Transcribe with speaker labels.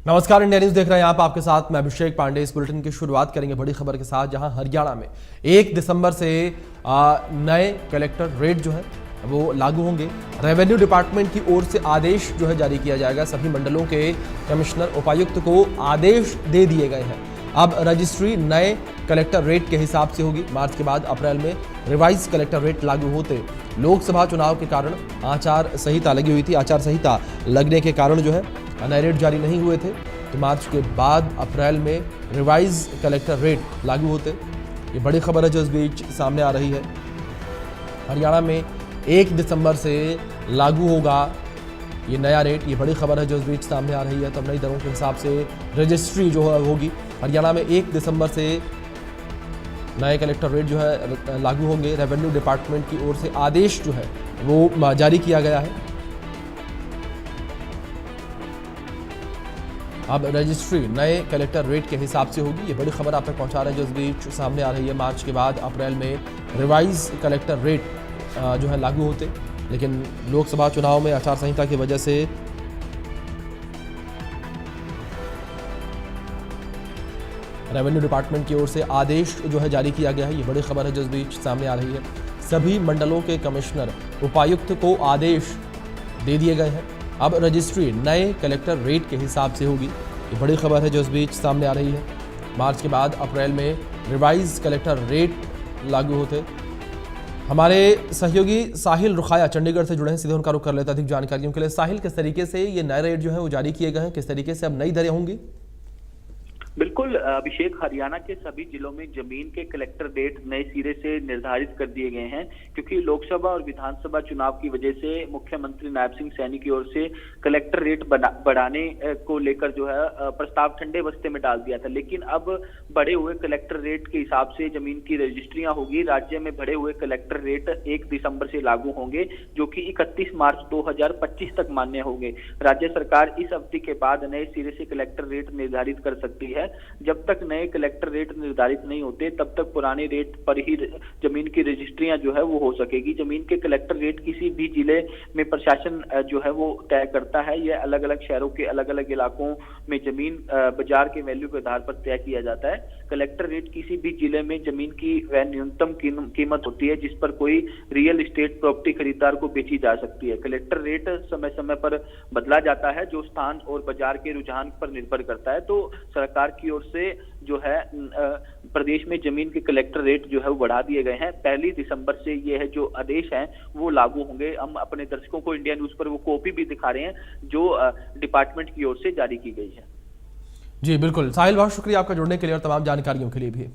Speaker 1: नमस्कार, India news देख रहे हैं आप। आपके साथ मैं अभिषेक पांडे। इस बुलेटिन की शुरुआत करेंगे बड़ी खबर के साथ, जहां हरियाणा में 1 दिसंबर से नए कलेक्टर रेट जो है वो लागू होंगे। रेवेन्यू डिपार्टमेंट की ओर से आदेश जो है जारी किया जाएगा। सभी मंडलों के कमिश्नर उपायुक्त को आदेश दे दिए गए हैं। अब रजिस्ट्री नए कलेक्टर रेट के हिसाब से होगी। मार्च के बाद अप्रैल में रिवाइज कलेक्टर रेट लागू होते लोकसभा चुनाव के कारण आचार संहिता लगी हुई थी। आचार संहिता लगने के कारण जो है नए रेट जारी नहीं हुए थे, तो मार्च के बाद अप्रैल में रिवाइज कलेक्टर रेट लागू होते। ये बड़ी खबर है जो इस बीच सामने आ रही है। हरियाणा में 1 दिसंबर से लागू होगा ये नया रेट। ये बड़ी खबर है जो इस बीच सामने आ रही है। तो नई दरों के हिसाब से रजिस्ट्री जो है होगी। हरियाणा में 1 दिसंबर से नए कलेक्टर रेट जो है लागू होंगे। रेवेन्यू डिपार्टमेंट की ओर से आदेश जो है वो जारी किया गया है। अब रजिस्ट्री नए कलेक्टर रेट के हिसाब से होगी। ये बड़ी खबर आप तक पहुंचा रहे हैं जो इस बीच सामने आ रही है। मार्च के बाद अप्रैल में रिवाइज कलेक्टर रेट जो है लागू होते, लेकिन लोकसभा चुनाव में आचार संहिता की वजह से रेवेन्यू डिपार्टमेंट की ओर से आदेश जो है जारी किया गया है। ये बड़ी खबर है जो इस बीच सामने आ रही है। सभी मंडलों के कमिश्नर उपायुक्त को आदेश दे दिए गए हैं। अब रजिस्ट्री नए कलेक्टर रेट के हिसाब से होगी। ये बड़ी खबर है जो इस बीच सामने आ रही है। मार्च के बाद अप्रैल में रिवाइज कलेक्टर रेट लागू होते। हमारे सहयोगी साहिल रुखाया चंडीगढ़ से जुड़े हैं, सीधे उनका रुख कर लेते हैं अधिक जानकारियों के लिए। साहिल, किस तरीके से ये नए रेट जो है वो जारी किए गए हैं, किस तरीके से अब नई दरें होंगी?
Speaker 2: बिल्कुल अभिषेक, हरियाणा के सभी जिलों में जमीन के कलेक्टर रेट नए सिरे से निर्धारित कर दिए गए हैं, क्योंकि लोकसभा और विधानसभा चुनाव की वजह से मुख्यमंत्री नायब सिंह सैनी की ओर से कलेक्टर रेट बढ़ाने को लेकर जो है प्रस्ताव ठंडे बस्ते में डाल दिया था। लेकिन अब बढ़े हुए कलेक्टर रेट के हिसाब से जमीन की रजिस्ट्रियां होगी। राज्य में बढ़े हुए कलेक्टर रेट 1 दिसंबर से लागू होंगे, जो कि 31 मार्च 2025 तक मान्य होंगे। राज्य सरकार इस अवधि के बाद नए सिरे से कलेक्टर रेट निर्धारित कर सकती है। जब तक नए कलेक्टर रेट निर्धारित नहीं होते तब तक पुराने रेट पर ही जमीन की रजिस्ट्रियां जो है वो हो सकेगी। जमीन के कलेक्टर रेट किसी भी जिले में प्रशासन जो है वो तय करता है। यह अलग अलग शहरों के अलग अलग इलाकों में जमीन बाजार के वैल्यू के आधार पर तय किया जाता है। कलेक्टर रेट किसी भी जिले में जमीन की वह न्यूनतम कीमत होती है जिस पर कोई रियल एस्टेट प्रॉपर्टी खरीदार को बेची जा सकती है। कलेक्टर रेट समय समय पर बदला जाता है, जो स्थान और बाजार के रुझान पर निर्भर करता है। तो सरकार की ओर से जो है प्रदेश में जमीन के कलेक्टर रेट जो है वो बढ़ा दिए गए हैं। 1 दिसंबर से ये है जो आदेश हैं वो लागू होंगे। हम अपने दर्शकों को इंडिया न्यूज पर वो कॉपी भी दिखा रहे हैं जो डिपार्टमेंट की ओर से जारी की गई है।
Speaker 1: जी बिल्कुल साहिल, बहुत शुक्रिया आपका जुड़ने के लिए और तमाम जानकारियों के लिए भी।